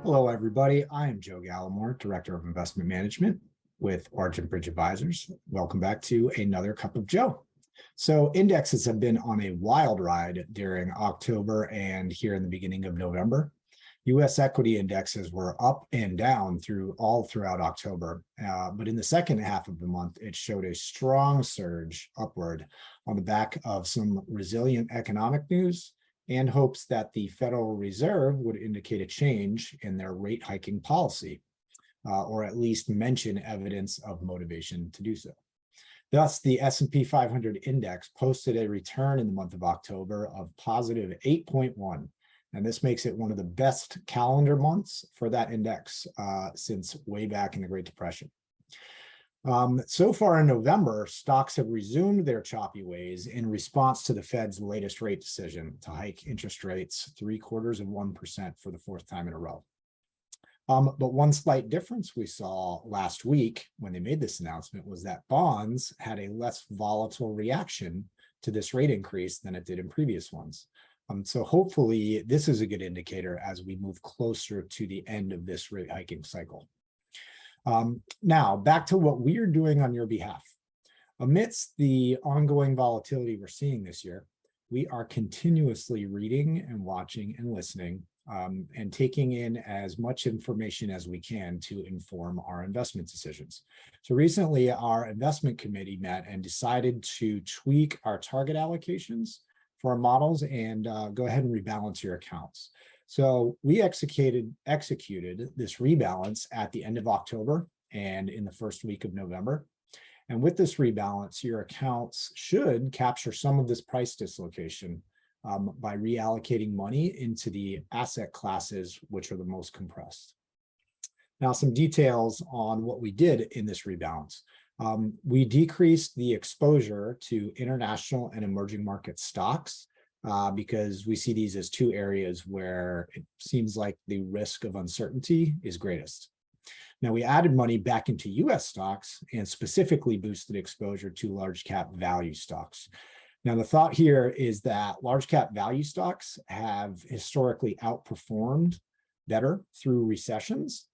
Hello, everybody. I am Joe Gallimore, Director of Investment Management with Argent Bridge Advisors. Welcome back to another Cup of Joe. So indexes have been on a wild ride during October and here in the beginning of November. U.S. equity indexes were up and down throughout October, but in the second half of the month, it showed a strong surge upward on the back of some resilient economic news and hopes that the Federal Reserve would indicate a change in their rate hiking policy, or at least mention evidence of motivation to do so. Thus, the S&P 500 index posted a return in the month of October of positive 8.1, and this makes it one of the best calendar months for that index since way back in the Great Depression. So far in November, stocks have resumed their choppy ways in response to the Fed's latest rate decision to hike interest rates 0.75% for the fourth time in a row. But one slight difference we saw last week when they made this announcement was that bonds had a less volatile reaction to this rate increase than it did in previous ones. So hopefully this is a good indicator as we move closer to the end of this rate hiking cycle. Now, back to what we are doing on your behalf. Amidst the ongoing volatility we're seeing this year, we are continuously reading and watching and listening and taking in as much information as we can to inform our investment decisions. So recently, our investment committee met and decided to tweak our target allocations for our models and go ahead and rebalance your accounts. So we executed this rebalance at the end of October and in the first week of November. And with this rebalance, your accounts should capture some of this price dislocation by reallocating money into the asset classes which are the most compressed. Now, some details on what we did in this rebalance. We decreased the exposure to international and emerging market stocks because we see these as two areas where it seems like the risk of uncertainty is greatest. Now, we added money back into US stocks and specifically boosted exposure to large cap value stocks. Now, the thought here is that large cap value stocks have historically outperformed better through recessions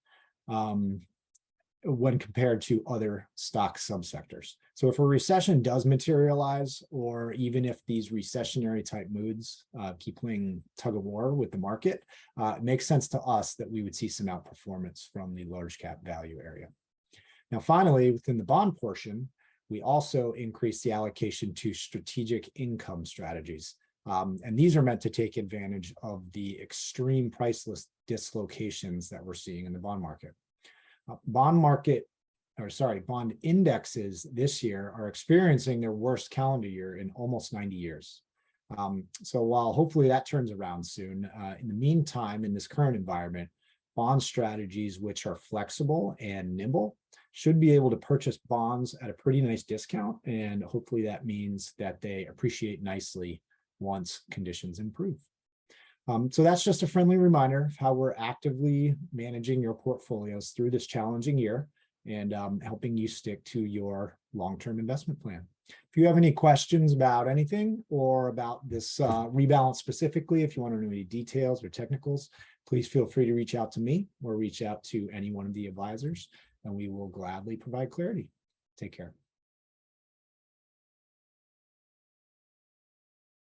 when compared to other stock subsectors. So if a recession does materialize, or even if these recessionary type moods keep playing tug of war with the market, it makes sense to us that we would see some outperformance from the large cap value area. Now, finally, within the bond portion, we also increased the allocation to strategic income strategies. And these are meant to take advantage of the extreme price dislocations that we're seeing in the bond market. Bond indexes this year are experiencing their worst calendar year in almost 90 years. So while hopefully that turns around soon, in the meantime, in this current environment, bond strategies which are flexible and nimble should be able to purchase bonds at a pretty nice discount. And hopefully that means that they appreciate nicely once conditions improve. So that's just a friendly reminder of how we're actively managing your portfolios through this challenging year and helping you stick to your long-term investment plan. If you have any questions about anything or about this rebalance specifically, if you want to know any details or technicals, please feel free to reach out to me or reach out to any one of the advisors, and we will gladly provide clarity. Take care.